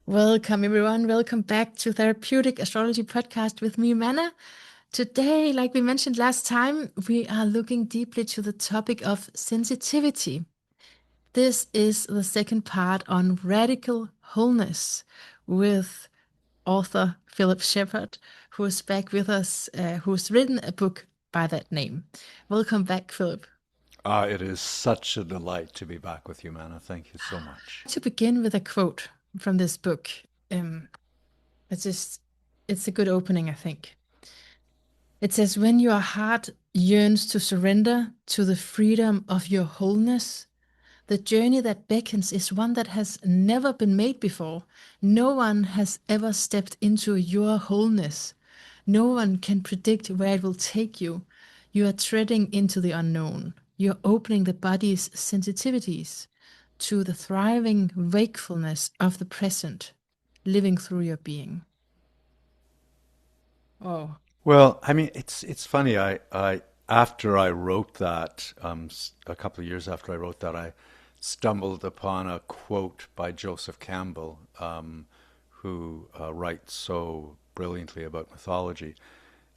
Welcome, everyone. Welcome back to Therapeutic Astrology Podcast with me, Mana. Today, like we mentioned last time, we are looking deeply to the topic of sensitivity. This is the second part on radical wholeness with author Philip Shepard, who is back with us, who's written a book by that name. Welcome back, Philip. It is such a delight to be back with you, Manna. Thank you so much. To begin with a quote from this book, um, it's a good opening, I think. It says, when your heart yearns to surrender to the freedom of your wholeness, the journey that beckons is one that has never been made before. No one has ever stepped into your wholeness. No one can predict where it will take you. You are treading into the unknown. You're opening the body's sensitivities to the thriving wakefulness of the present, living through your being. Oh, Well, I mean, it's funny. I after I wrote that, a couple of years after I wrote that, I stumbled upon a quote by Joseph Campbell, who writes so brilliantly about mythology,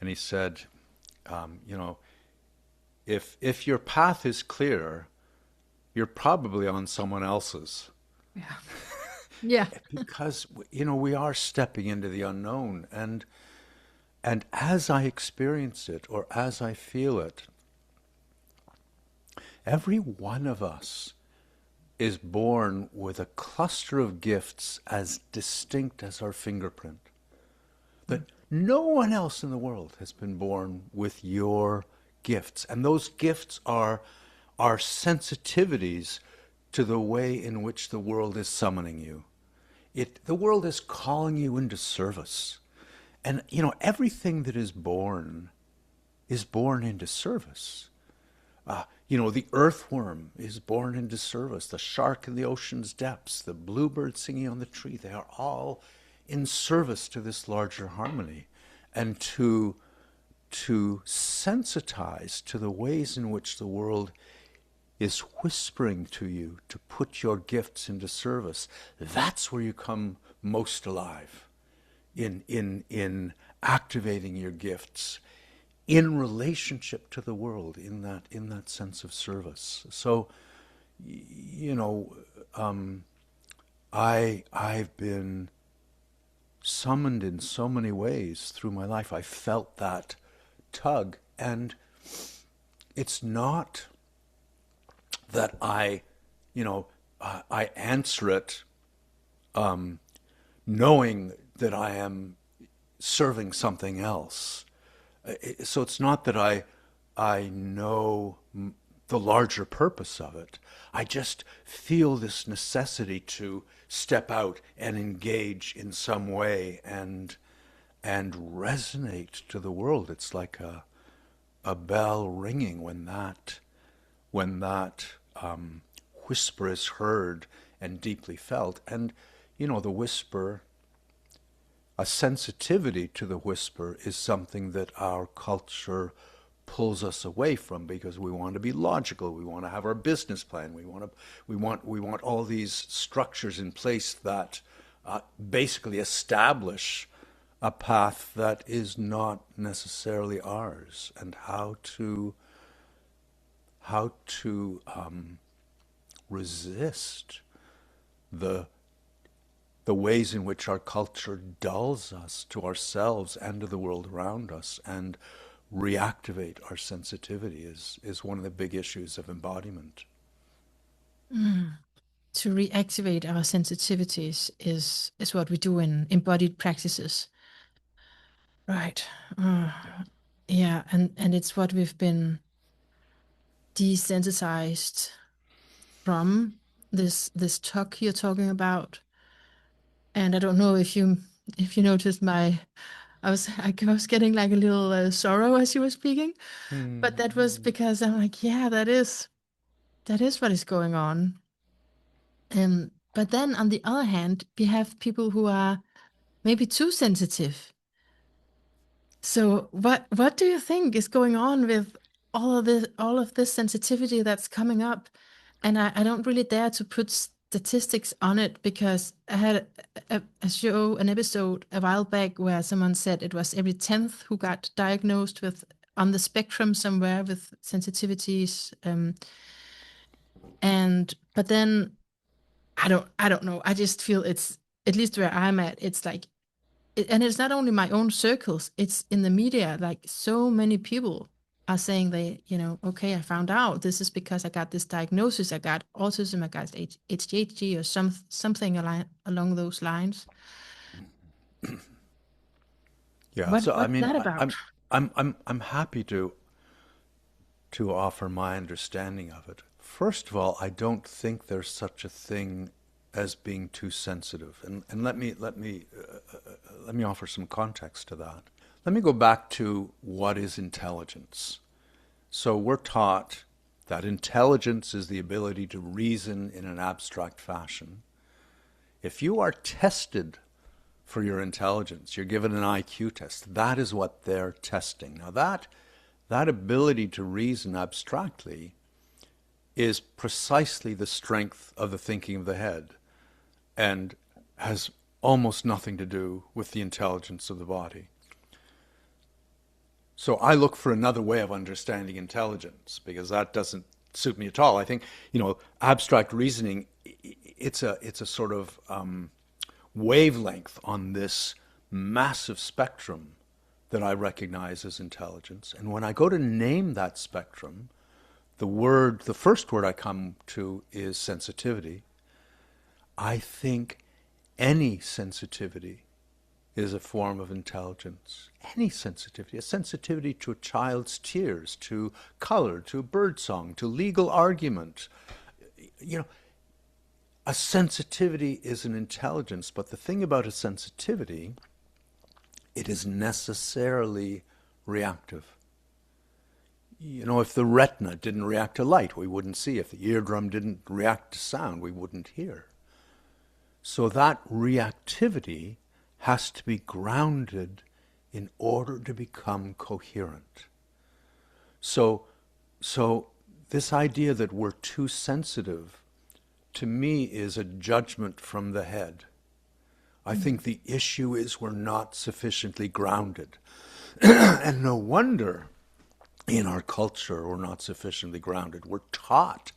and he said, you know, if your path is clear, you're probably on someone else's. yeah. Yeah. Because we are stepping into the unknown, and as I experience it or as I feel it, every one of us is born with a cluster of gifts as distinct as our fingerprint. That no one else in the world has been born with your gifts. And those gifts are sensitivities to the way in which the world is summoning you. The world is calling you into service. And everything that is born into service. The earthworm is born into service. The shark in the ocean's depths, the bluebird singing on the tree, they are all in service to this larger harmony. And to sensitize to the ways in which the world is whispering to you to put your gifts into service, that's where you come most alive. In activating your gifts in relationship to the world, in that sense of service. So, you know, I've been summoned in so many ways through my life. I felt that tug, and it's not that I answer it knowing that I am serving something else. So it's not that I know the larger purpose of it. I just feel this necessity to step out and engage in some way and resonate to the world. It's like a bell ringing when that whisper is heard and deeply felt. And the whisper, a sensitivity to the whisper, is something that our culture pulls us away from because we want to be logical. We want to have our business plan. We want all these structures in place that basically establish a path that is not necessarily ours, and how to resist the the ways in which our culture dulls us to ourselves and to the world around us, and reactivate our sensitivity is one of the big issues of embodiment. Mm. To reactivate our sensitivities is what we do in embodied practices. Right. Uh, Yeah. yeah, and it's what we've been desensitized from, this talk you're talking about. And I don't know if you noticed I was getting like a little sorrow as you were speaking, but that was Hmm. because I'm like, yeah, that is what is going on. But then on the other hand, we have people who are maybe too sensitive. So what do you think is going on with all of this sensitivity that's coming up? And I don't really dare to put statistics on it, because I had an episode a while back where someone said it was every 10th who got diagnosed with on the spectrum somewhere with sensitivities. But then I don't know. I just feel it's, at least where I'm at, it's like, and it's not only my own circles, it's in the media. Like, so many people are saying they, okay, I found out this is because I got this diagnosis. I got autism, I got ADHD, or something along those lines. Yeah. So I What's mean, that about? I'm happy to offer my understanding of it. First of all, I don't think there's such a thing as being too sensitive, and let me offer some context to that. Let me go back to what is intelligence. So we're taught that intelligence is the ability to reason in an abstract fashion. If you are tested for your intelligence, you're given an IQ test. That is what they're testing. Now that ability to reason abstractly is precisely the strength of the thinking of the head, and has almost nothing to do with the intelligence of the body. So I look for another way of understanding intelligence, because that doesn't suit me at all. I think, abstract reasoning, it's a sort of wavelength on this massive spectrum that I recognize as intelligence. And when I go to name that spectrum, the first word I come to is sensitivity. I think any sensitivity is a form of intelligence. Any sensitivity, a sensitivity to a child's tears, to color, to birdsong, to legal argument. A sensitivity is an intelligence, but the thing about a sensitivity, it is necessarily reactive. If the retina didn't react to light, we wouldn't see. If the eardrum didn't react to sound, we wouldn't hear. So that reactivity has to be grounded in order to become coherent. So this idea that we're too sensitive, to me, is a judgment from the head. I think the issue is we're not sufficiently grounded. And no wonder in our culture we're not sufficiently grounded. We're taught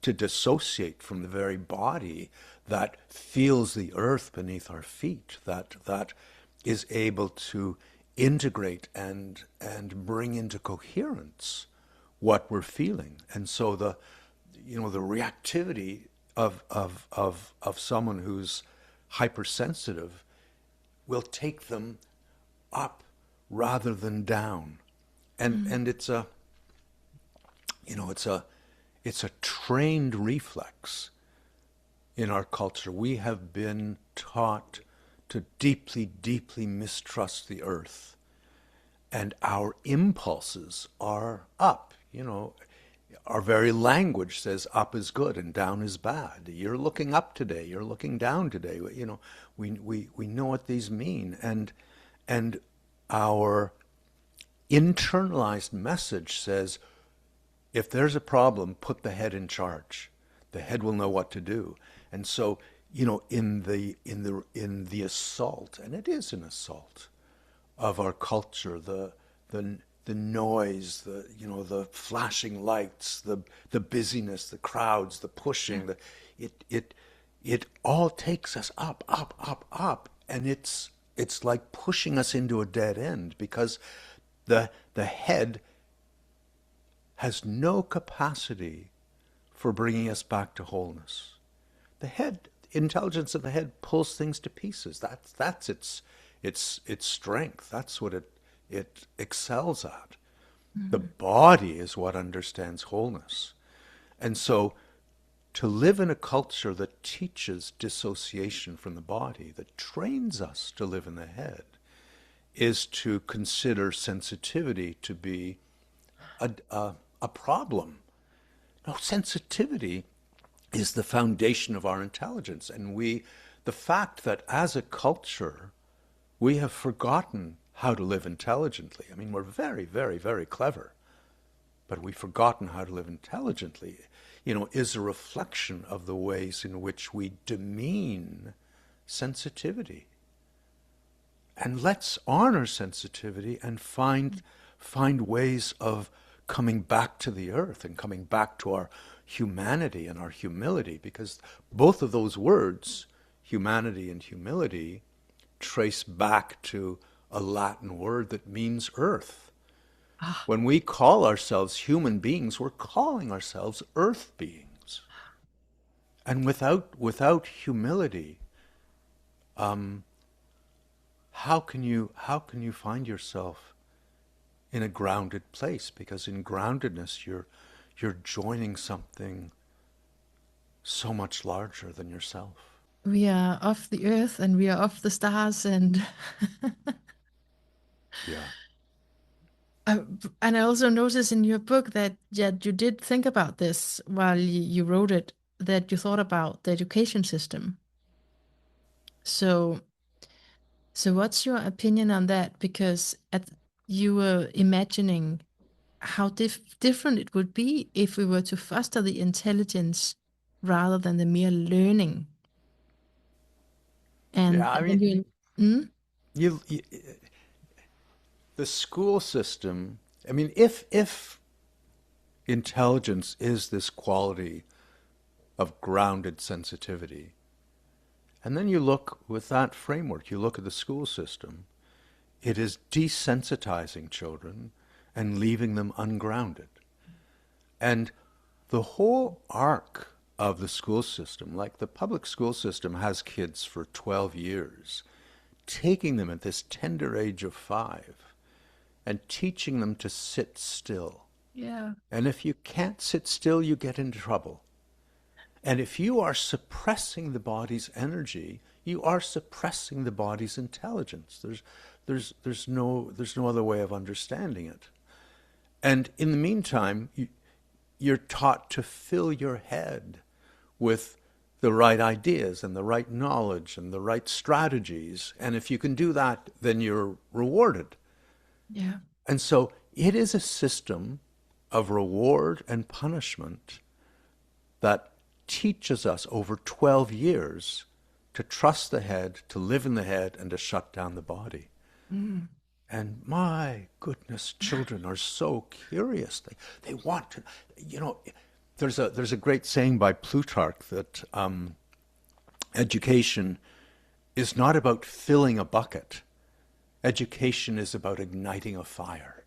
to dissociate from the very body that feels the earth beneath our feet, that is able to integrate and bring into coherence what we're feeling. And so the reactivity of someone who's hypersensitive will take them up rather than down. And it's a trained reflex in our culture. We have been taught to deeply, deeply mistrust the earth. And our impulses are up. Our very language says up is good and down is bad. You're looking up today, you're looking down today. We know what these mean. And our internalized message says, if there's a problem, put the head in charge. The head will know what to do. And so, in the assault, and it is an assault of our culture, the noise, the flashing lights, the busyness, the crowds, the pushing, it all takes us up, up, up, up, and it's like pushing us into a dead end, because the head has no capacity for bringing us back to wholeness. The intelligence of the head pulls things to pieces. That's its strength. That's what it excels at. The body is what understands wholeness. And so to live in a culture that teaches dissociation from the body, that trains us to live in the head, is to consider sensitivity to be a problem. No, sensitivity is the foundation of our intelligence. And the fact that as a culture, we have forgotten how to live intelligently. I mean, we're very, very, very clever, but we've forgotten how to live intelligently. is a reflection of the ways in which we demean sensitivity. And let's honor sensitivity and find ways of coming back to the earth and coming back to our humanity and our humility, because both of those words, humanity and humility, trace back to a Latin word that means earth. Ah, When we call ourselves human beings, we're calling ourselves earth beings. And without humility, how can you find yourself in a grounded place? Because in groundedness, you're joining something so much larger than yourself. we are off the earth and we are off the stars, and Yeah. uh, and I also noticed in your book that you did think about this while you wrote it, that you thought about the education system. So what's your opinion on that? Because you were imagining how different it would be if we were to foster the intelligence rather than the mere learning. Yeah, I And then mean, mm? you the school system, I mean, if intelligence is this quality of grounded sensitivity, and then you look with that framework, you look at the school system, it is desensitizing children and leaving them ungrounded. And the whole arc of the school system, like the public school system has kids for 12 years, taking them at this tender age of 5 and teaching them to sit still. Yeah. And if you can't sit still, you get into trouble. And if you are suppressing the body's energy, you are suppressing the body's intelligence. There's no other way of understanding it. And in the meantime, you're taught to fill your head with the right ideas and the right knowledge and the right strategies. And if you can do that, then you're rewarded. Yeah. And so it is a system of reward and punishment that teaches us over 12 years to trust the head, to live in the head, and to shut down the body. Mm. And my goodness, children are so curious. They want to, there's a great saying by Plutarch that education is not about filling a bucket. Education is about igniting a fire.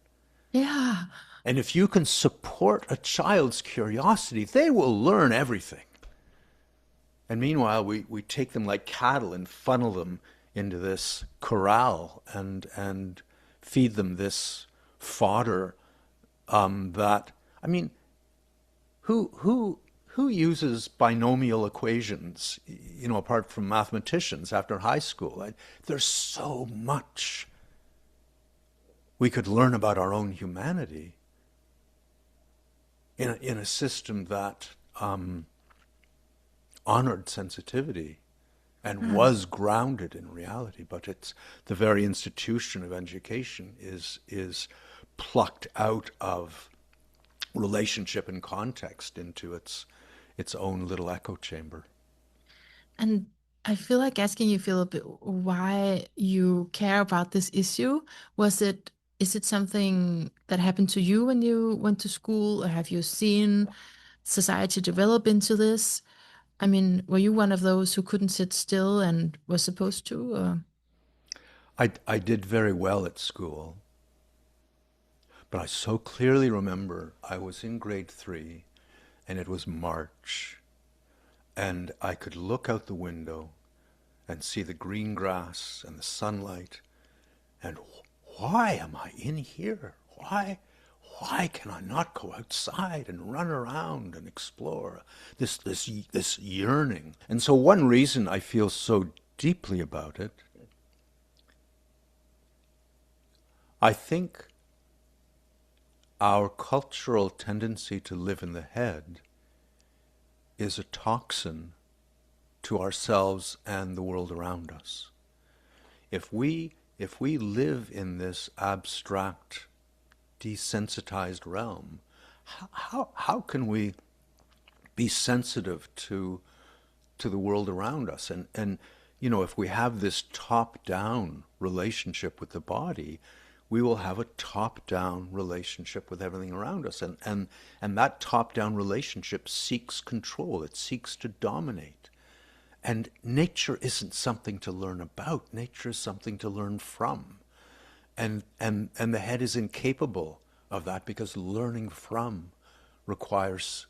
Yeah. And if you can support a child's curiosity, they will learn everything. And meanwhile, we take them like cattle and funnel them into this corral and feed them this fodder that, I mean, who uses binomial equations, apart from mathematicians after high school? There's so much we could learn about our own humanity in a system that honored sensitivity and Mm. was grounded in reality. But it's the very institution of education is plucked out of relationship and context into its own little echo chamber. And I feel like asking you, Philip, why you care about this issue. Is it something that happened to you when you went to school, or have you seen society develop into this? I mean, were you one of those who couldn't sit still and was supposed to? Or? I did very well at school, but I so clearly remember I was in grade 3 and it was March, and I could look out the window and see the green grass and the sunlight, and why am I in here? Why can I not go outside and run around and explore? This yearning. And so one reason I feel so deeply about it, I think our cultural tendency to live in the head is a toxin to ourselves and the world around us. If we live in this abstract, desensitized realm, how can we be sensitive to the world around us. And you know, if we have this top-down relationship with the body, we will have a top-down relationship with everything around us. And that top-down relationship seeks control. It seeks to dominate. And nature isn't something to learn about. Nature is something to learn from. And the head is incapable of that, because learning from requires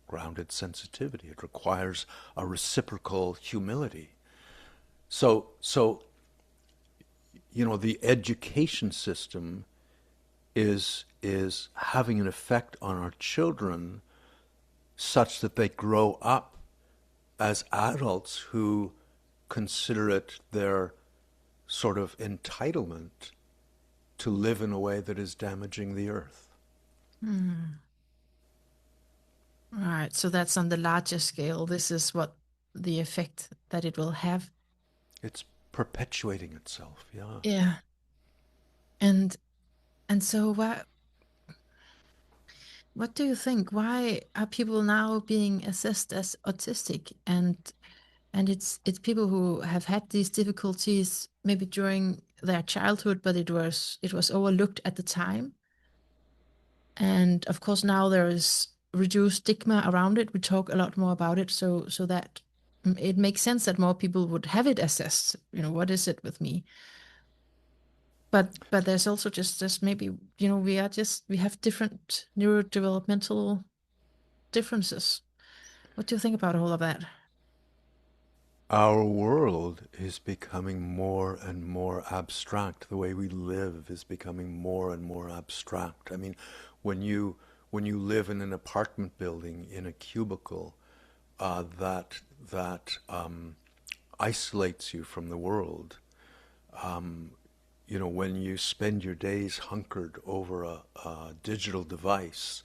grounded sensitivity. It requires a reciprocal humility. So you know, the education system is having an effect on our children such that they grow up as adults who consider it their sort of entitlement to live in a way that is damaging the earth. Right. So that's on the larger scale. This is what the effect that it will have. It's perpetuating itself, yeah. Yeah. And so what do you think? Why are people now being assessed as autistic? And it's people who have had these difficulties maybe during their childhood, but it was overlooked at the time. And of course now there is reduced stigma around it. We talk a lot more about it, so that it makes sense that more people would have it assessed. You know, what is it with me? But there's also just maybe, you know, we have different neurodevelopmental differences. What do you think about all of that? Our world is becoming more and more abstract. The way we live is becoming more and more abstract. I mean, when you live in an apartment building in a cubicle, that isolates you from the world. You know, when you spend your days hunkered over a digital device,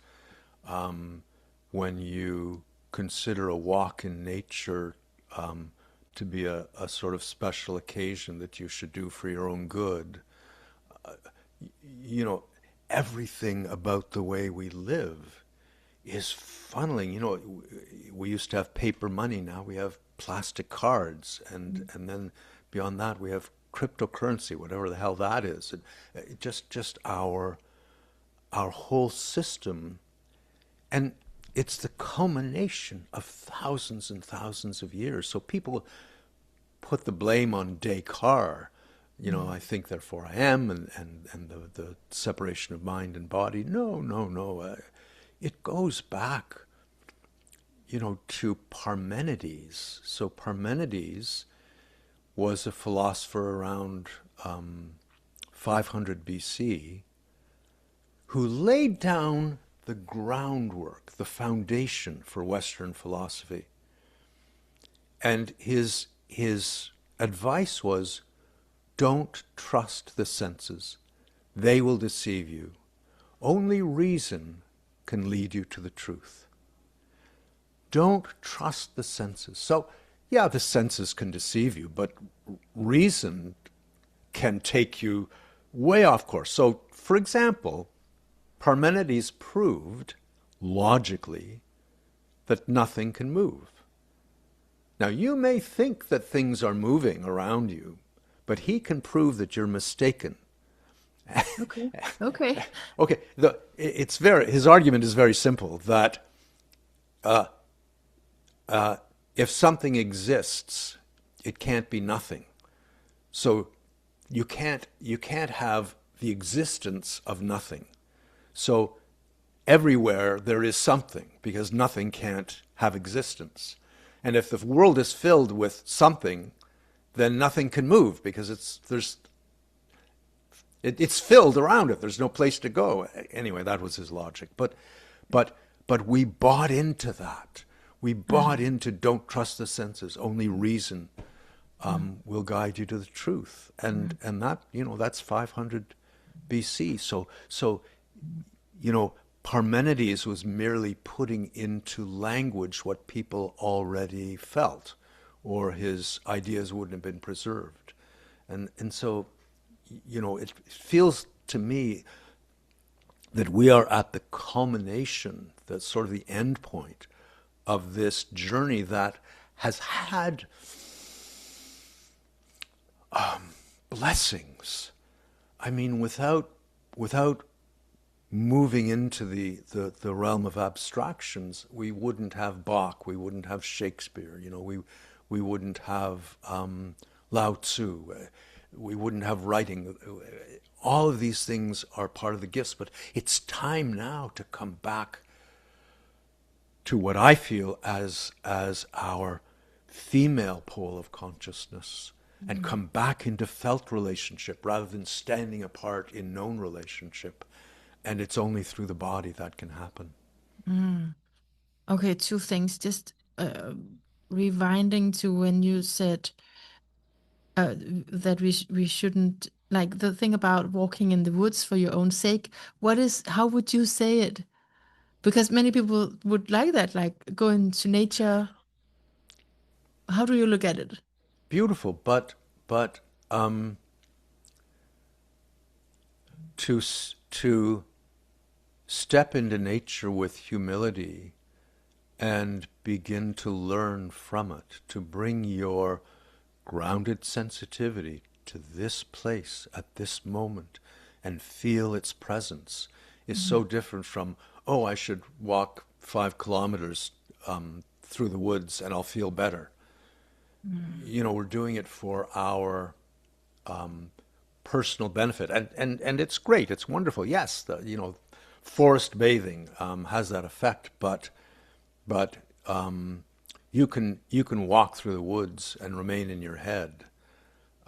when you consider a walk in nature to be a sort of special occasion that you should do for your own good, you know, everything about the way we live is funneling. You know, we used to have paper money. Now we have plastic cards, and then beyond that we have cryptocurrency, whatever the hell that is. Just our whole system, and it's the culmination of thousands and thousands of years. So people put the blame on Descartes. You know, I think, therefore I am, and the separation of mind and body. No, no, no. It goes back, you know, to Parmenides. So Parmenides was a philosopher around 500 BC who laid down the groundwork, the foundation for Western philosophy. And his advice was, don't trust the senses. They will deceive you. Only reason can lead you to the truth. Don't trust the senses. So, yeah, the senses can deceive you, but reason can take you way off course. So, for example, Parmenides proved logically that nothing can move. Now, you may think that things are moving around you, but he can prove that you're mistaken. Okay. Okay. Okay, his argument is very simple, that if something exists, it can't be nothing. So you can't have the existence of nothing. So everywhere there is something, because nothing can't have existence. And if the world is filled with something, then nothing can move, because it's filled around it. There's no place to go. Anyway, that was his logic. But we bought into that. We bought into, don't trust the senses. Only reason will guide you to the truth. And that, you know, that's 500 BC. So you know, Parmenides was merely putting into language what people already felt, or his ideas wouldn't have been preserved. And so, you know, it feels to me that we are at the culmination, that's sort of the end point this journey that has had blessings. I mean, without moving into the realm of abstractions, we wouldn't have Bach, we wouldn't have Shakespeare, we wouldn't have Lao Tzu, we wouldn't have writing. All of these things are part of the gifts, but it's time now to come back to what I feel as our female pole of consciousness, and come back into felt relationship rather than standing apart in known relationship. And it's only through the body that can happen. Mm. Okay, two things. Just rewinding to when you said that we shouldn't, like, the thing about walking in the woods for your own sake. How would you say it? Because many people would like that, like go into nature. How do you look at it? Beautiful, but um, to step into nature with humility and begin to learn from it, to bring your grounded sensitivity to this place at this moment and feel its presence, is so different from, oh, I should walk 5 kilometers through the woods and I'll feel better. Mm. We're doing it for our personal benefit, and it's great, it's wonderful. Yes, forest bathing has that effect, but you can walk through the woods and remain in your head,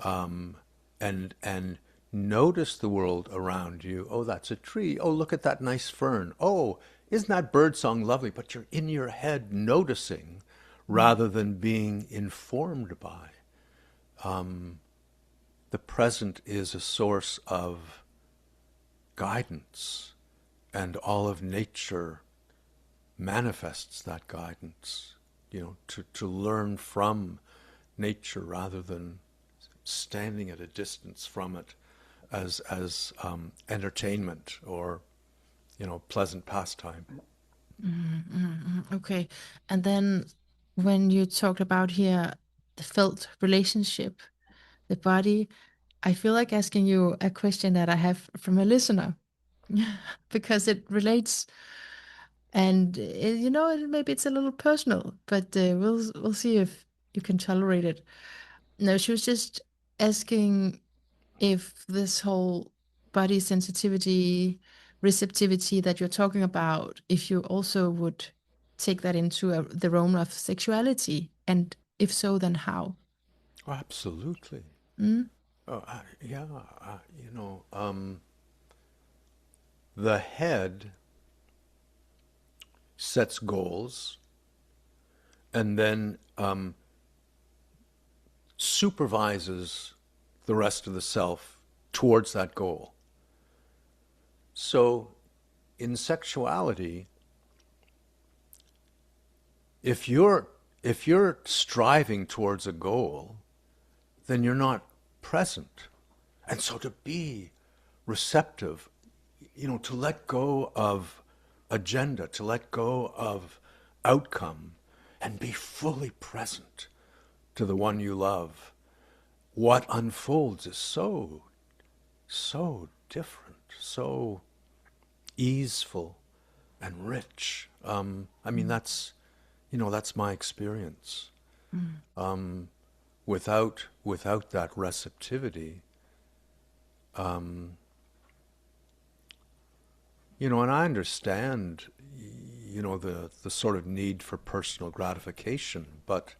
and notice the world around you. Oh, that's a tree. Oh, look at that nice fern. Oh, isn't that bird song lovely? But you're in your head noticing rather than being informed by. The present is a source of guidance, and all of nature manifests that guidance, to learn from nature rather than standing at a distance from it as entertainment or pleasant pastime. Okay. And then when you talked about here the felt relationship, the body, I feel like asking you a question that I have from a listener because it relates, and maybe it's a little personal, but we'll see if you can tolerate it. No, she was just asking if this whole body sensitivity, receptivity that you're talking about, if you also would take that into the realm of sexuality, and if so, then how? Oh, absolutely. Mm? Oh, yeah. The head sets goals and then supervises the rest of the self towards that goal. So in sexuality, if you're striving towards a goal, then you're not present. And so to be receptive, to let go of agenda, to let go of outcome, and be fully present to the one you love, what unfolds is so, so different, so easeful and rich. I mean, that's my experience. Mm. Without that receptivity, and I understand, the sort of need for personal gratification, but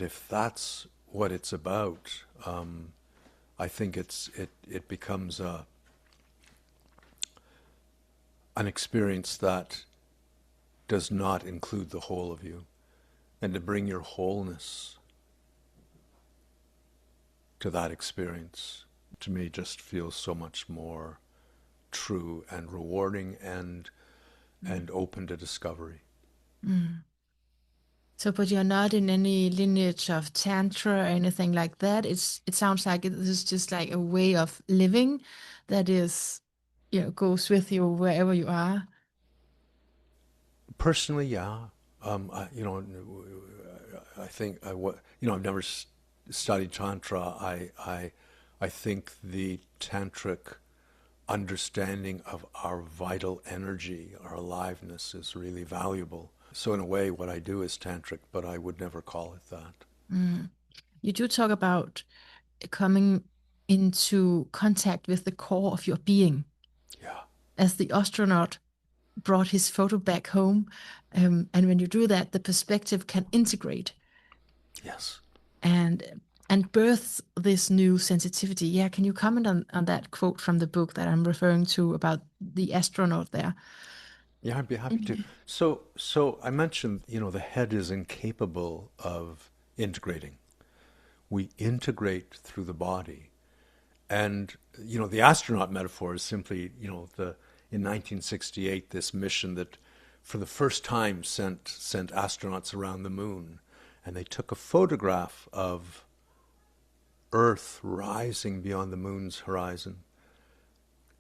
if that's what it's about, I think it becomes an experience that does not include the whole of you, and to bring your wholeness to that experience, to me, just feels so much more true and rewarding and open to discovery. Mm. So, but you're not in any lineage of tantra or anything like that. It sounds like it is just like a way of living that is, goes with you wherever you are. Personally, yeah. You know, I think you know, I've never studied tantra. I think the tantric understanding of our vital energy, our aliveness, is really valuable. So in a way, what I do is tantric, but I would never call it that. Mm. You do talk about coming into contact with the core of your being. Yeah. As the astronaut brought his photo back home, and when you do that, the perspective can integrate Yes. and birth this new sensitivity. Yeah, can you comment on that quote from the book that I'm referring to about the astronaut there? Yeah, I'd be happy to. Mhm. So I mentioned, you know, the head is incapable of integrating. We integrate through the body. And, you know, the astronaut metaphor is simply, you know, in 1968, this mission that for the first time sent astronauts around the moon. And they took a photograph of Earth rising beyond the moon's horizon.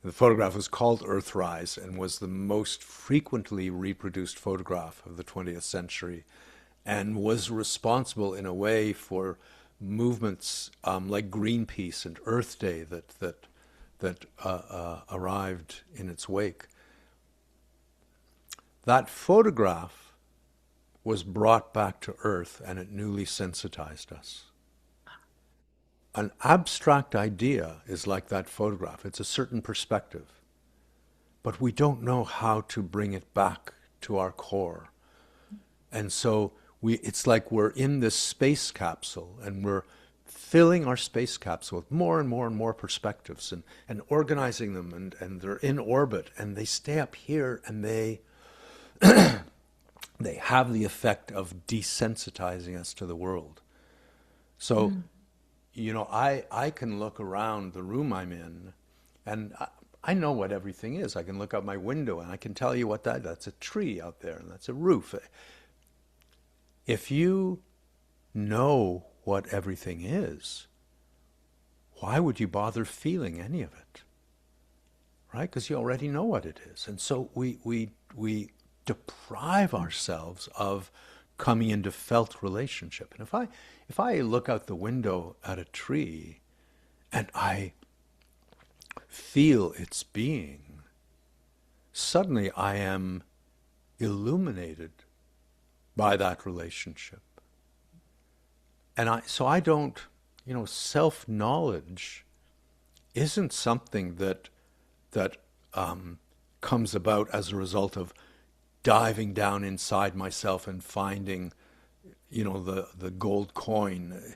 The photograph was called Earthrise and was the most frequently reproduced photograph of the 20th century, and was responsible in a way for movements like Greenpeace and Earth Day that arrived in its wake. That photograph was brought back to Earth, and it newly sensitized us. An abstract idea is like that photograph. It's a certain perspective, but we don't know how to bring it back to our core. And so it's like we're in this space capsule, and we're filling our space capsule with more and more and more perspectives, and organizing them, and they're in orbit, and they stay up here, and they have the effect of desensitizing us to the world. So, Mm. you know, I can look around the room I'm in, and I know what everything is. I can look out my window and I can tell you that's a tree out there, and that's a roof. If you know what everything is, why would you bother feeling any of it? Right? Because you already know what it is. And so we deprive ourselves of coming into felt relationship. And if I look out the window at a tree and I feel its being, suddenly I am illuminated by that relationship. And I don't, you know, self-knowledge isn't something that comes about as a result of diving down inside myself and finding, you know, the gold coin.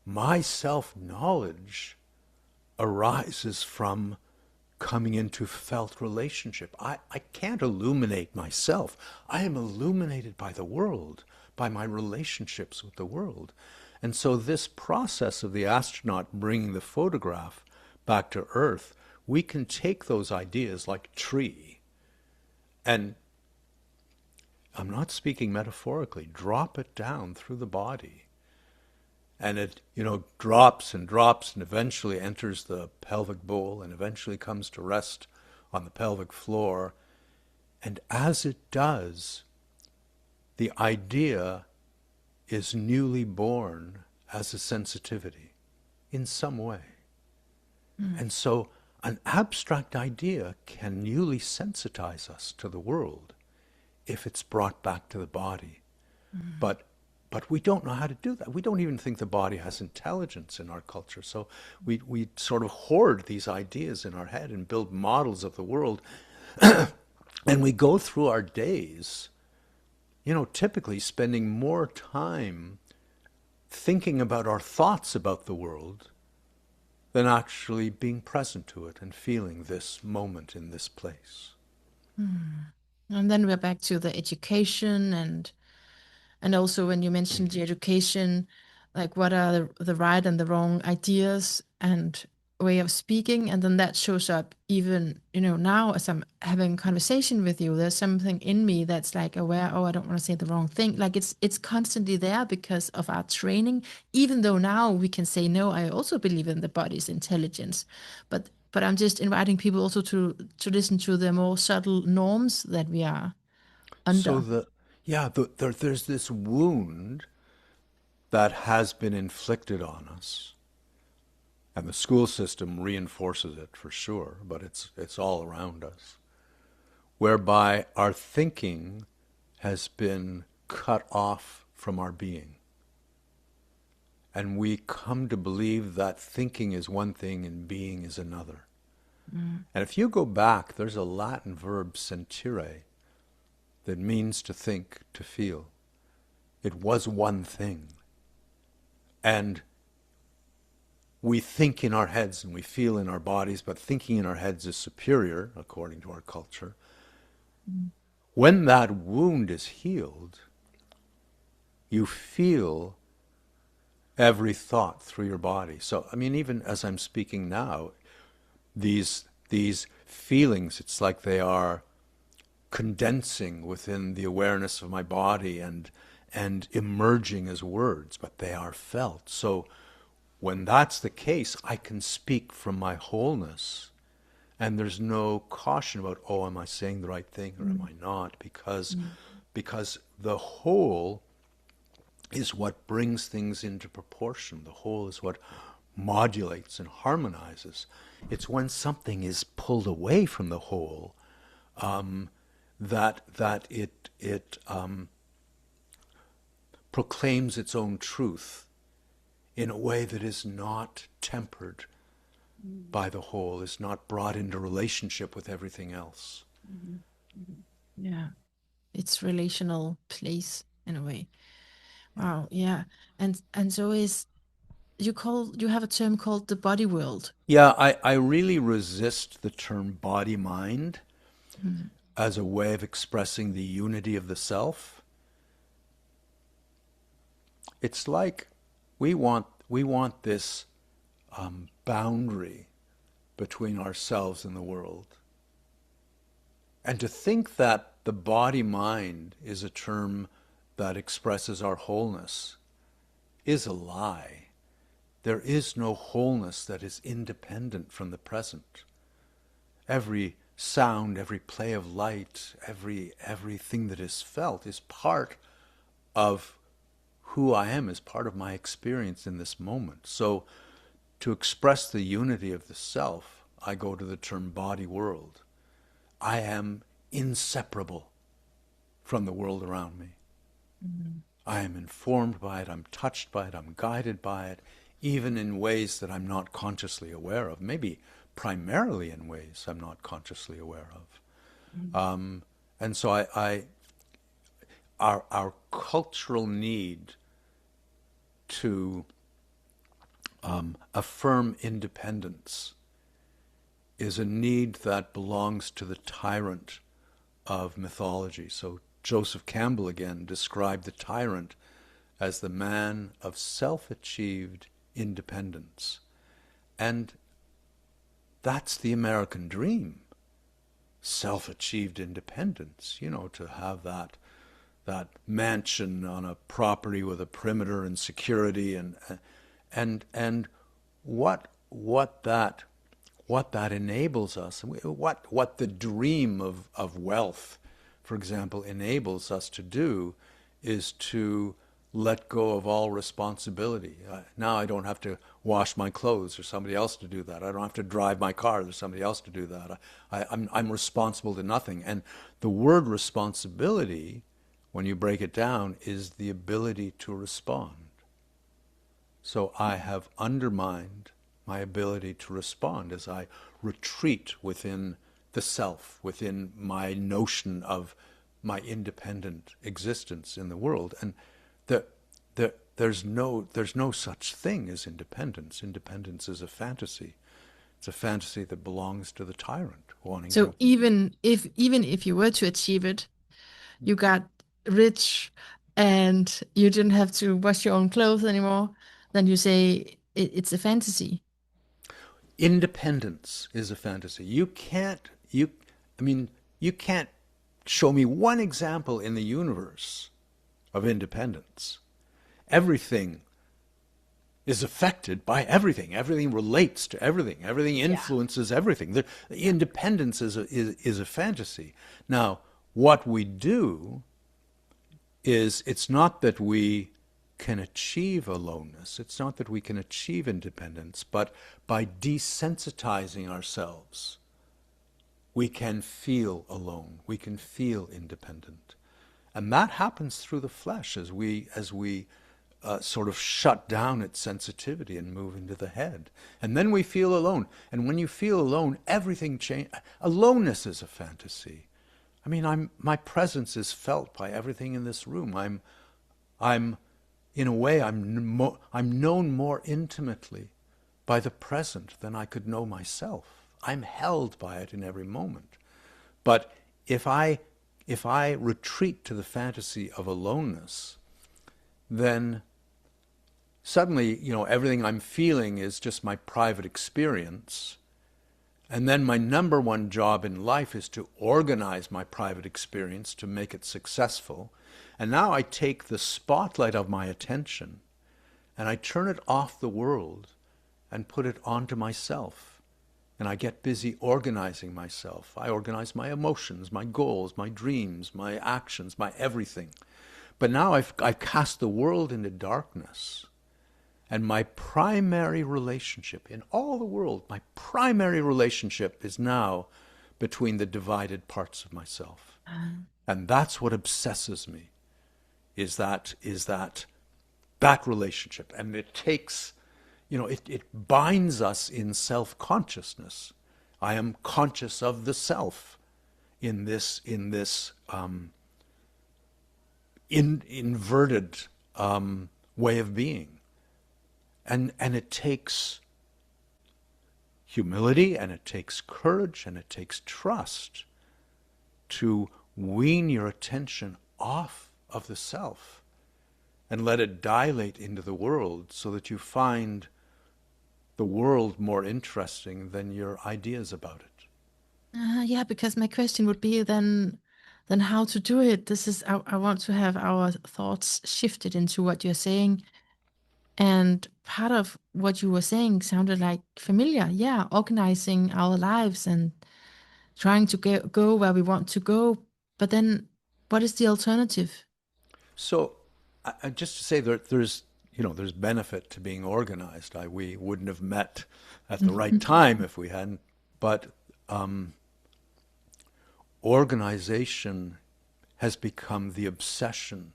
My self-knowledge arises from coming into felt relationship. I can't illuminate myself. I am illuminated by the world, by my relationships with the world. And so this process of the astronaut bringing the photograph back to Earth, we can take those ideas like tree, and I'm not speaking metaphorically, drop it down through the body. And it, you know, drops and drops and eventually enters the pelvic bowl and eventually comes to rest on the pelvic floor. And as it does, the idea is newly born as a sensitivity in some way. Mm. And so an abstract idea can newly sensitize us to the world if it's brought back to the body. Mm. But we don't know how to do that. We don't even think the body has intelligence in our culture. So we sort of hoard these ideas in our head and build models of the world. And we go through our days, you know, typically spending more time thinking about our thoughts about the world than actually being present to it and feeling this moment in this place. Mm. And then we're back to the education, and also when you mentioned the education, like what are the right and the wrong ideas and way of speaking, and then that shows up even, you know, now as I'm having a conversation with you, there's something in me that's like aware, oh, I don't want to say the wrong thing. Like it's constantly there because of our training, even though now we can say, no, I also believe in the body's intelligence. But I'm just inviting people also to listen to the more subtle norms that we are So under. Yeah, there's this wound that has been inflicted on us, and the school system reinforces it for sure, but it's all around us, whereby our thinking has been cut off from our being. And we come to believe that thinking is one thing and being is another. Mm. And if you go back, there's a Latin verb, sentire, that means to think, to feel. It was one thing. And we think in our heads and we feel in our bodies, but thinking in our heads is superior, according to our culture. Mm. When that wound is healed, you feel every thought through your body. So, I mean, even as I'm speaking now, these feelings, it's like they are condensing within the awareness of my body and emerging as words, but they are felt. So when that's the case, I can speak from my wholeness, and there's no caution about, oh, am I saying the right thing or am I not? Because the whole is what brings things into proportion. The whole is what modulates and harmonizes. It's when something is pulled away from the whole that it proclaims its own truth in a way that is not tempered by the whole, is not brought into relationship with everything else. Yeah, it's relational place in a way. Wow, yeah. And so you have a term called the body world. Yeah, I really resist the term body-mind Mm. as a way of expressing the unity of the self. It's like we want this boundary between ourselves and the world. And to think that the body-mind is a term that expresses our wholeness is a lie. There is no wholeness that is independent from the present. Every sound, every play of light, everything that is felt is part of who I am, is part of my experience in this moment. So to express the unity of the self, I go to the term body world. I am inseparable from the world around me. Mm-hmm. I am informed by it, I'm touched by it, I'm guided by it, even in ways that I'm not consciously aware of, maybe primarily in ways I'm not consciously aware of. Mm-hmm. And so our cultural need to affirm independence is a need that belongs to the tyrant of mythology. So Joseph Campbell again described the tyrant as the man of self-achieved independence. And that's the American dream, self-achieved independence, to have that mansion on a property with a perimeter and security and what that enables us, what the dream of wealth, for example, enables us to do is to let go of all responsibility. Now I don't have to wash my clothes. There's somebody else to do that. I don't have to drive my car. There's somebody else to do that. I'm responsible to nothing. And the word responsibility, when you break it down, is the ability to respond. So I have undermined my ability to respond as I retreat within the self, within my notion of my independent existence in the world. And there's no such thing as independence. Independence is a fantasy. It's a fantasy that belongs to the tyrant wanting So to. even if you were to achieve it, you got rich and you didn't have to wash your own clothes anymore, then you say it's a fantasy. Independence is a fantasy. You can't show me one example in the universe of independence. Everything is affected by everything. Everything relates to everything. Everything influences everything. The independence is a fantasy. Now, what we do is it's not that we can achieve aloneness, it's not that we can achieve independence, but by desensitizing ourselves, we can feel alone, we can feel independent. And that happens through the flesh as we sort of shut down its sensitivity and move into the head. And then we feel alone. And when you feel alone, everything changes. Aloneness is a fantasy. I mean, my presence is felt by everything in this room. I'm in a way, I'm known more intimately by the present than I could know myself. I'm held by it in every moment. But if I retreat to the fantasy of aloneness, then suddenly, everything I'm feeling is just my private experience. And then my number one job in life is to organize my private experience to make it successful. And now I take the spotlight of my attention and I turn it off the world and put it onto myself. And I get busy organizing myself. I organize my emotions, my goals, my dreams, my actions, my everything. But now I've cast the world into darkness. And my primary relationship in all the world, my primary relationship is now between the divided parts of myself. And that's what obsesses me, is that relationship. And it takes, it binds us in self-consciousness. I am conscious of the self in this inverted way of being. And it takes humility, and it takes courage, and it takes trust to wean your attention off of the self and let it dilate into the world so that you find the world more interesting than your ideas about it. Yeah, because my question would be then how to do it. This is I want to have our thoughts shifted into what you're saying. And part of what you were saying sounded like familiar. Yeah, organizing our lives and trying to go where we want to go. But then what is the alternative? So, just to say that there's benefit to being organized. We wouldn't have met at the right time if we hadn't. But organization has become the obsession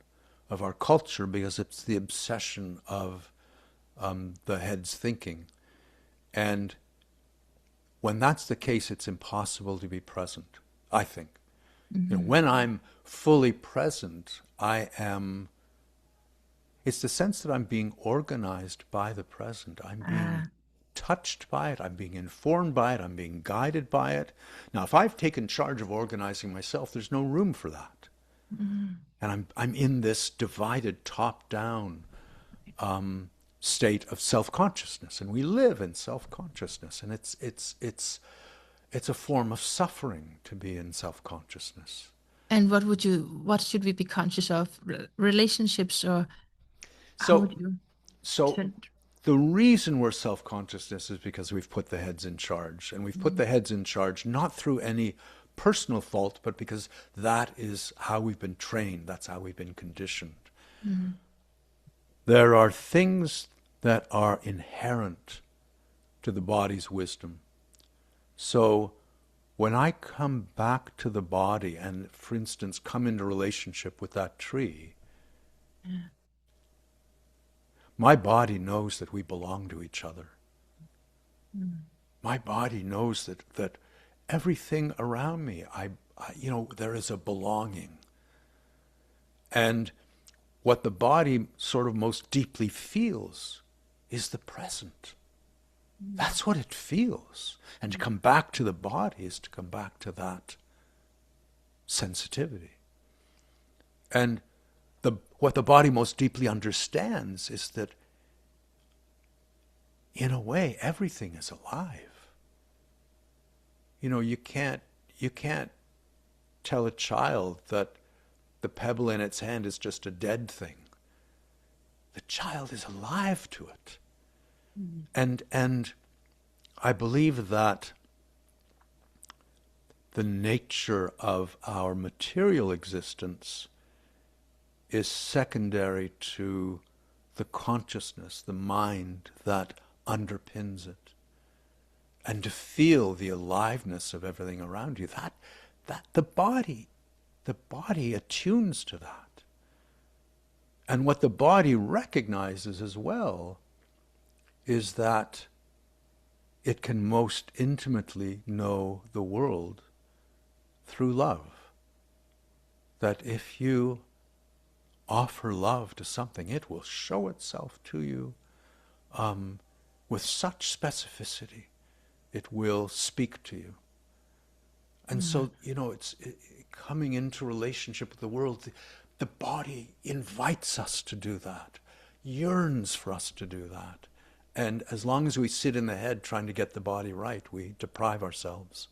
of our culture because it's the obsession of the head's thinking. And when that's the case, it's impossible to be present, I think. When I'm fully present, it's the sense that I'm being organized by the present. I'm being touched by it. I'm being informed by it. I'm being guided by it. Now, if I've taken charge of organizing myself, there's no room for that. And I'm in this divided top-down state of self-consciousness, and we live in self-consciousness, and it's a form of suffering to be in self-consciousness. And what should we be conscious of? Relationships, or how would you So turn? the reason we're self-consciousness is because we've put the heads in charge, and we've put the heads in charge not through any personal fault, but because that is how we've been trained, that's how we've been conditioned. There are things that are inherent to the body's wisdom. So when I come back to the body and, for instance, come into relationship with that tree, my body knows that we belong to each other. My body knows that everything around me, there is a belonging. And what the body sort of most deeply feels is the present. That's what it feels. And to come back to the body is to come back to that sensitivity. And what the body most deeply understands is that, in a way, everything is alive. You can't tell a child that the pebble in its hand is just a dead thing. The child is alive to it. And I believe that the nature of our material existence is secondary to the consciousness, the mind that underpins it. And to feel the aliveness of everything around you, that the body attunes to that. And what the body recognizes as well is that it can most intimately know the world through love. That if you offer love to something, it will show itself to you with such specificity. It will speak to you. And so, it's coming into relationship with the world. The body invites us to do that, yearns for us to do that. And as long as we sit in the head trying to get the body right, we deprive ourselves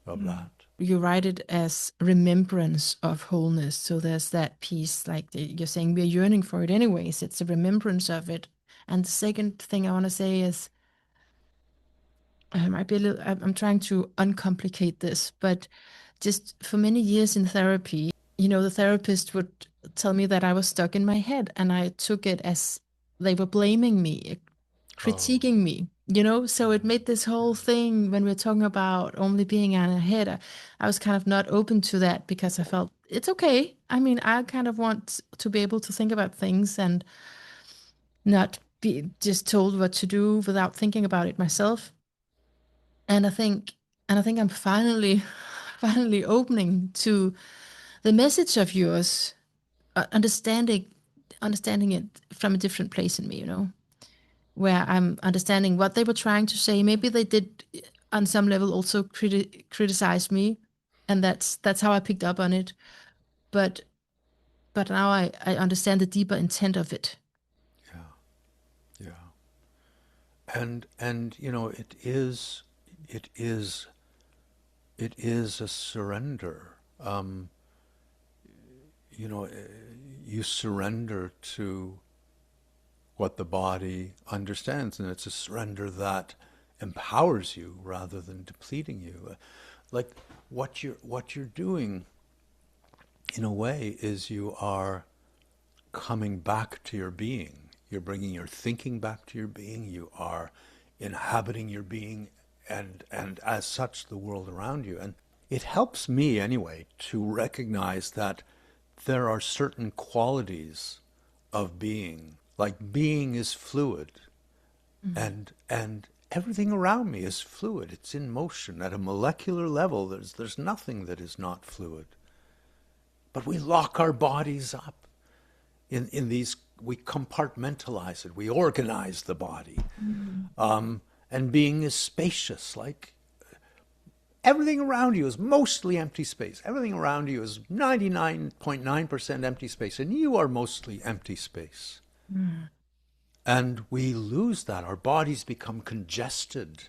of that. You write it as remembrance of wholeness. So there's that piece, like you're saying, we're yearning for it anyways. It's a remembrance of it. And the second thing I want to say is, I might be a little, I'm trying to uncomplicate this, but just for many years in therapy, the therapist would tell me that I was stuck in my head, and I took it as they were blaming me, Oh, critiquing me, so it made this whole thing when we're talking about only being in our head. I was kind of not open to that because I felt it's okay. I mean, I kind of want to be able to think about things and not be just told what to do without thinking about it myself. And I think I'm finally finally opening to the message of yours, understanding it from a different place in me, where I'm understanding what they were trying to say. Maybe they did on some level also criticize me, and that's how I picked up on it. But now I understand the deeper intent of it. yeah, yeah. And it is it is a surrender. You know, you surrender to what the body understands, and it's a surrender that empowers you rather than depleting you. Like what you're doing, in a way, is you are coming back to your being. You're bringing your thinking back to your being. You are inhabiting your being, and as such, the world around you. And it helps me, anyway, to recognize that there are certain qualities of being. Like, being is fluid, and everything around me is fluid. It's in motion. At a molecular level, there's nothing that is not fluid. But we lock our bodies up in these. We compartmentalize it. We organize the body, and being is spacious. Like, everything around you is mostly empty space. Everything around you is 99.9% empty space, and you are mostly empty space. And we lose that. Our bodies become congested,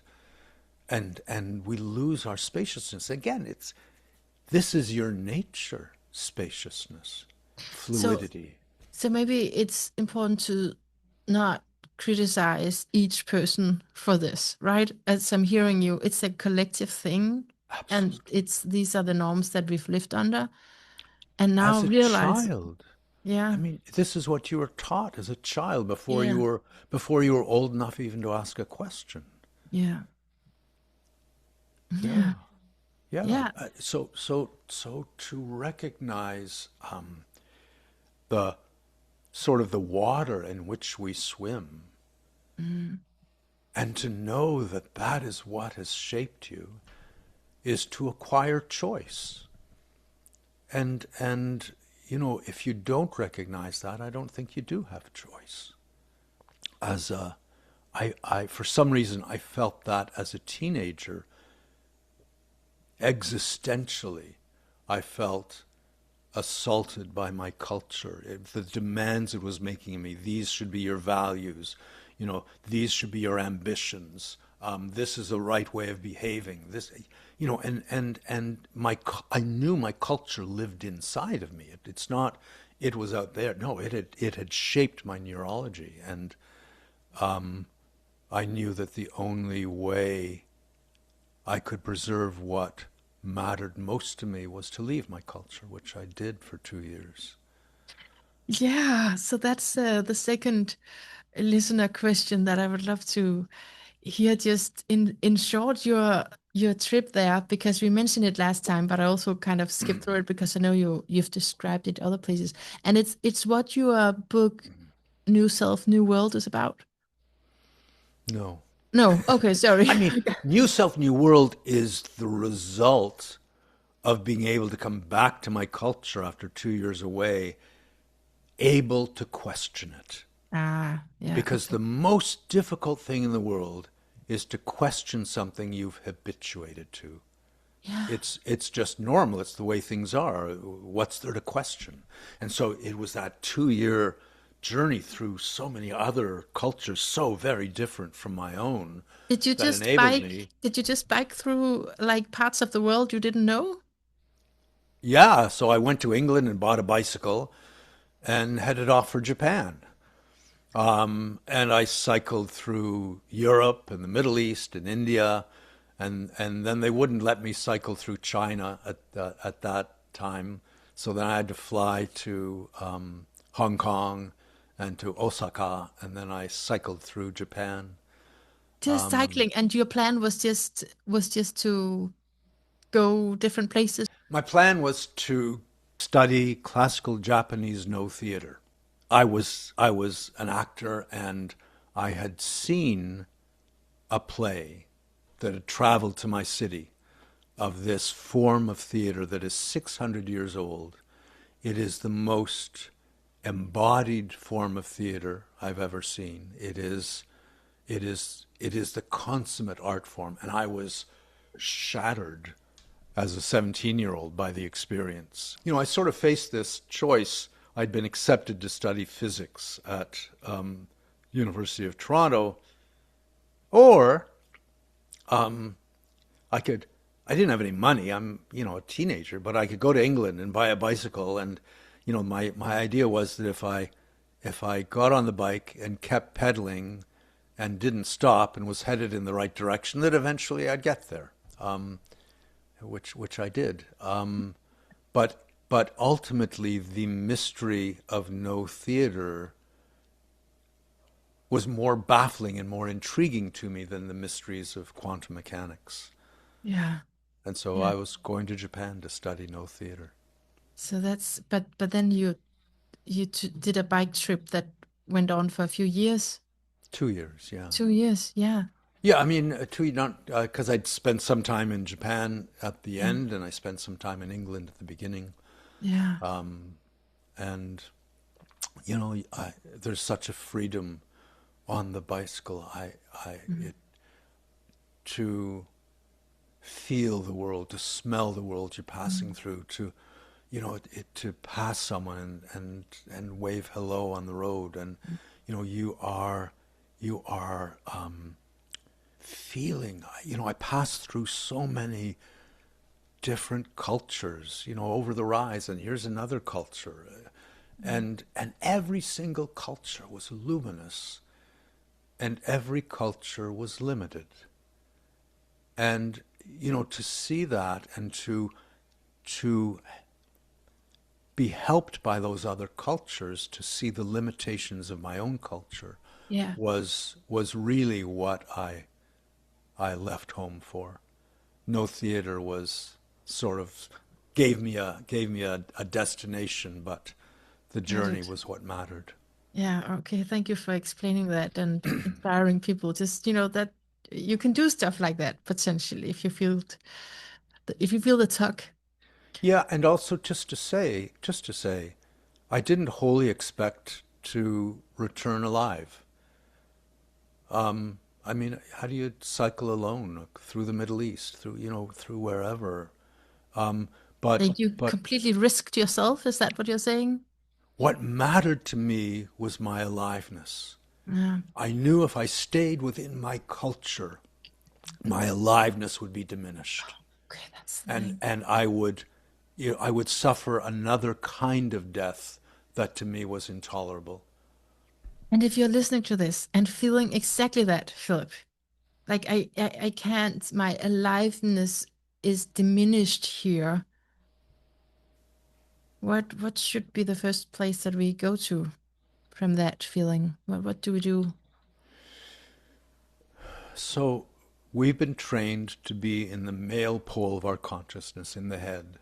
and we lose our spaciousness. Again, this is your nature, spaciousness, So fluidity. so maybe it's important to not criticize each person for this, right? As I'm hearing you, it's a collective thing, and Absolutely. it's these are the norms that we've lived under, and now As a realize, child, I yeah, mean, this is what you were taught as a child yeah, before you were old enough even to ask a question. yeah, Yeah, yeah, yeah. yeah. So to recognize the sort of the water in which we swim, Mm. and to know that that is what has shaped you, is to acquire choice. And if you don't recognize that, I don't think you do have choice. As a, I for some reason I felt that as a teenager, existentially, I felt assaulted by my culture. The demands it was making of me. These should be your values. These should be your ambitions. This is the right way of behaving. I knew my culture lived inside of me. It's not. It was out there. No, it had shaped my neurology, and I knew that the only way I could preserve what mattered most to me was to leave my culture, which I did for 2 years. Yeah, so that's the second listener question that I would love to hear. Just in short, your trip there, because we mentioned it last time, but I also kind of skipped through it because I know you've described it other places, and it's what your book New Self, New World is about. No. No, okay, sorry. I mean, New Self, New World is the result of being able to come back to my culture after 2 years away, able to question it. Ah, yeah, Because okay. the most difficult thing in the world is to question something you've habituated to. Yeah. It's just normal. It's the way things are. What's there to question? And so it was that 2 year journey through so many other cultures, so very different from my own, that enabled me. Did you just bike through like parts of the world you didn't know? Yeah, so I went to England and bought a bicycle and headed off for Japan. And I cycled through Europe and the Middle East and India, and then they wouldn't let me cycle through China at that time. So then I had to fly to Hong Kong and to Osaka, and then I cycled through Japan. Just cycling, and your plan was just to go different places. My plan was to study classical Japanese no theater. I was an actor, and I had seen a play that had traveled to my city of this form of theater that is 600 years old. It is the most embodied form of theater I've ever seen. It is the consummate art form, and I was shattered as a 17-year-old by the experience. I sort of faced this choice. I'd been accepted to study physics at University of Toronto, or I could. I didn't have any money. I'm a teenager, but I could go to England and buy a bicycle. And my idea was that if I got on the bike and kept pedaling and didn't stop and was headed in the right direction, that eventually I'd get there. Which I did. But ultimately, the mystery of no theater was more baffling and more intriguing to me than the mysteries of quantum mechanics. Yeah, And so yeah. I was going to Japan to study no theater. So that's but then you did a bike trip that went on for a few years. 2 years, yeah. 2 years, yeah. Yeah, I mean, not because I'd spent some time in Japan at the Yeah. end, and I spent some time in England at the beginning. Yeah. And there's such a freedom on the bicycle. Mhm. It to feel the world, to smell the world you're passing Mhm. through, to pass someone and wave hello on the road, and you are feeling. I passed through so many different cultures, over the rise, and here's another culture, and every single culture was luminous, and every culture was limited. And to see that and to be helped by those other cultures to see the limitations of my own culture Yeah. was really what I left home for. No theater was sort of gave me a destination, but the Got journey it. was what mattered. Yeah, okay. Thank you for explaining that and inspiring people. Just, that you can do stuff like that potentially if you feel the tug. Yeah, and also just to say, I didn't wholly expect to return alive. I mean, how do you cycle alone through the Middle East, through wherever? Um, but Like you but completely risked yourself, is that what you're saying? what mattered to me was my aliveness. Yeah. I knew if I stayed within my culture, my aliveness would be diminished, Okay, that's the and thing. and I would suffer another kind of death that to me was intolerable. And if you're listening to this and feeling exactly that, Philip, like I can't, my aliveness is diminished here. What should be the first place that we go to from that feeling? What do we do? So we've been trained to be in the male pole of our consciousness, in the head.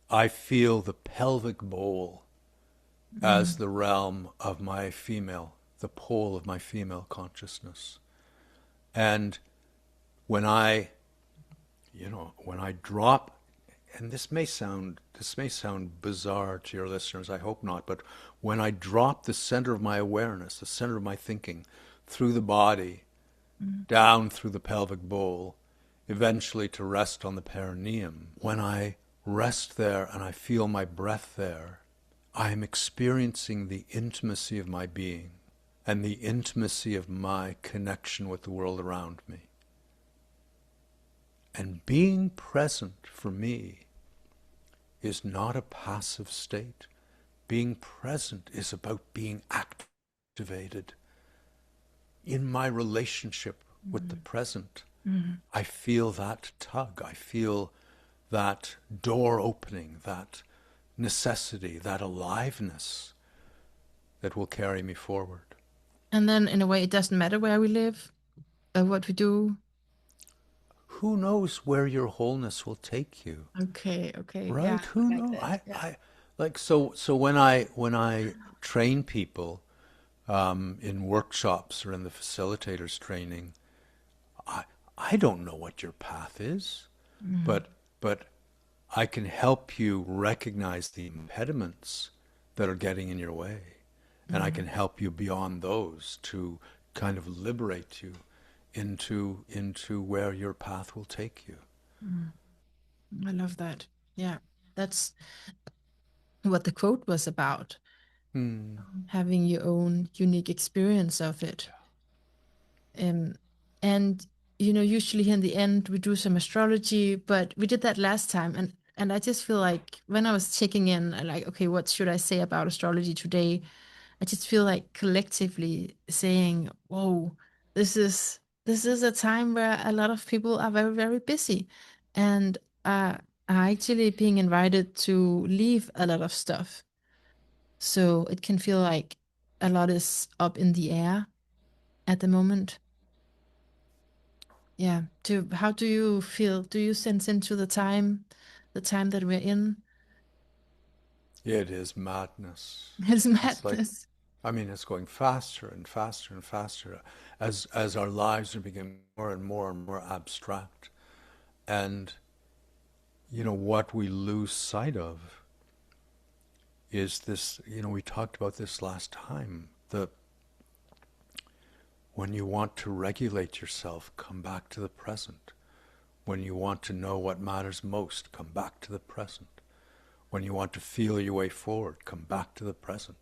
I feel the pelvic bowl as Mm. the realm of my female, the pole of my female consciousness. And when I, when I drop, and this may sound bizarre to your listeners, I hope not, but when I drop the center of my awareness, the center of my thinking, through the body, Mm. down through the pelvic bowl, eventually to rest on the perineum, when I rest there and I feel my breath there, I am experiencing the intimacy of my being and the intimacy of my connection with the world around me. And being present for me is not a passive state. Being present is about being activated in my relationship with the present. Mm. I feel that tug. I feel that door opening, that necessity, that aliveness that will carry me forward. And then, in a way, it doesn't matter where we live or what we do. Who knows where your wholeness will take you? Okay, okay, yeah, Right? I Who like knows? that. Yeah. So when I train people in workshops or in the facilitators training, I I don't know what your path is, Mm. but I can help you recognize the impediments that are getting in your way, and I Mm. can help you beyond those to kind of liberate you into where your path will take you. Mm. I love that. Yeah, that's what the quote was about, Hmm. having your own unique experience of it. Um, and usually in the end we do some astrology, but we did that last time, and I just feel like when I was checking in, I like, okay, what should I say about astrology today? I just feel like collectively saying, whoa, this is a time where a lot of people are very, very busy, and are actually being invited to leave a lot of stuff. So it can feel like a lot is up in the air at the moment. Yeah. How do you feel? Do you sense into the time that we're in? It is madness. It's It's like, madness. I mean, it's going faster and faster and faster as our lives are becoming more and more and more abstract. And what we lose sight of is this, we talked about this last time, the when you want to regulate yourself, come back to the present. When you want to know what matters most, come back to the present. When you want to feel your way forward, come back to the present.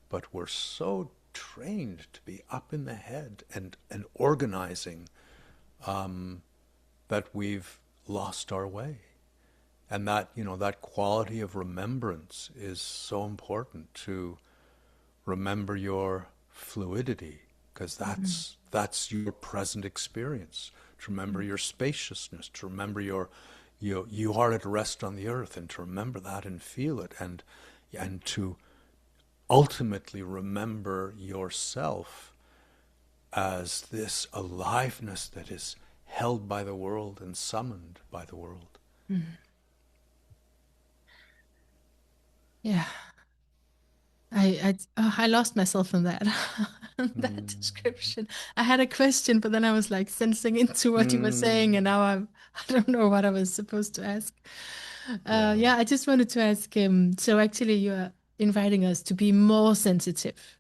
But we're so trained to be up in the head and organizing that we've lost our way. And that quality of remembrance is so important, to remember your fluidity, because Mm. that's your present experience. To remember your spaciousness, to remember you are at rest on the earth, and to remember that and feel it, and to ultimately remember yourself as this aliveness that is held by the world and summoned by the world. Mm. Yeah. I lost myself in that that Mm. description. I had a question, but then I was like sensing into what you were saying, and Mm. now I don't know what I was supposed to ask. Yeah. Yeah, I just wanted to ask him. So actually, you are inviting us to be more sensitive.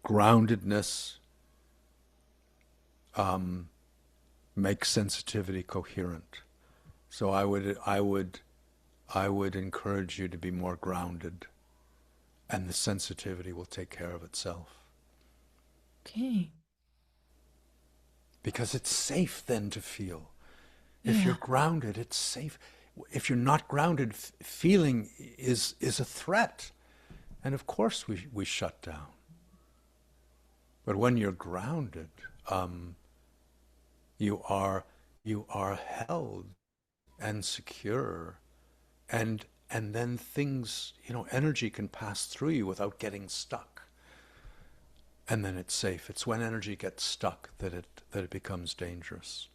Groundedness makes sensitivity coherent. So I would encourage you to be more grounded, and the sensitivity will take care of itself. Okay. Because it's safe then to feel. If you're Yeah. grounded, it's safe. If you're not grounded, feeling is a threat. And of course we shut down. But when you're grounded, you are you are held and secure, and then things, energy can pass through you without getting stuck. And then it's safe. It's when energy gets stuck that it becomes dangerous.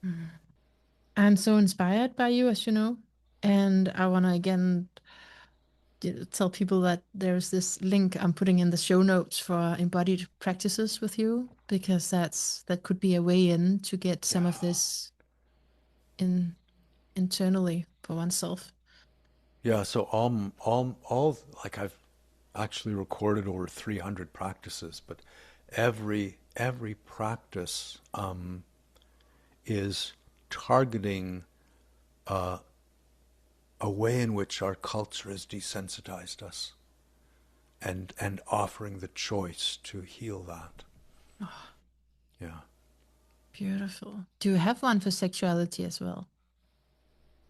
Mm. I'm so inspired by you, as you know. And I want to again tell people that there's this link I'm putting in the show notes for embodied practices with you, because that could be a way in to get some of Yeah. this in internally for oneself. Yeah, so like I've actually recorded over 300 practices, but every practice is targeting a way in which our culture has desensitized us, and offering the choice to heal that. Oh, Yeah. beautiful. Do you have one for sexuality as well?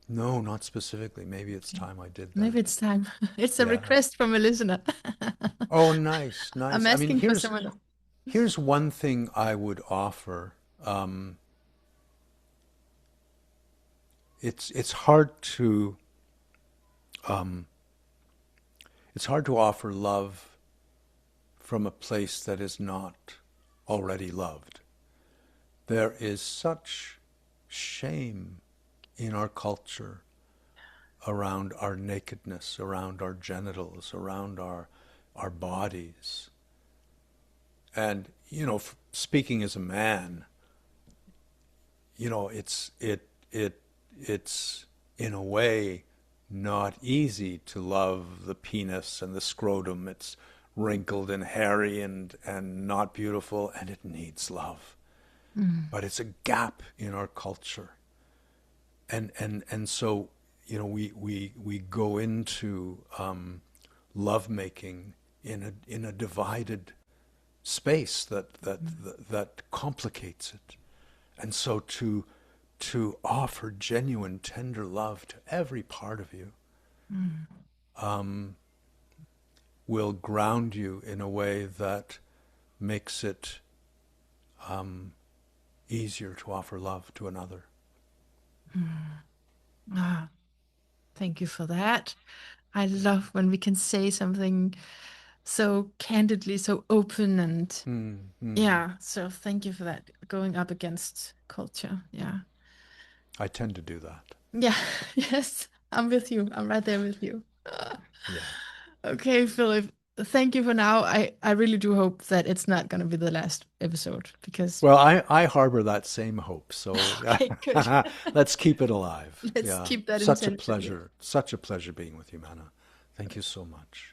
No, not specifically. Maybe it's Okay. time I did Maybe that. it's time. It's a Yeah. request from a listener. Oh, nice, I'm nice. I mean, asking for someone else. here's one thing I would offer. It's hard to it's hard to offer love from a place that is not already loved. There is such shame in our culture around our nakedness, around our genitals, around our bodies. And speaking as a man, it's in a way not easy to love the penis and the scrotum. It's wrinkled and hairy and not beautiful, and it needs love. Mm. But it's a gap in our culture. And so, we go into lovemaking in a divided space that complicates it. And so to offer genuine, tender love to every part of you Mm. will ground you in a way that makes it easier to offer love to another. Mm. Ah, thank you for that. I love when we can say something so candidly, so open, and Mm. yeah, so thank you for that. Going up against culture. Yeah. I tend to do that. Yeah. Yes. I'm with you. I'm right there with you. Yeah. Okay, Philip. Thank you for now. I really do hope that it's not going to be the last episode, because Well, I harbor that same hope. So okay, good. let's keep it alive. Let's Yeah. keep that intention. Such a pleasure being with you, Mana. Thank you so much.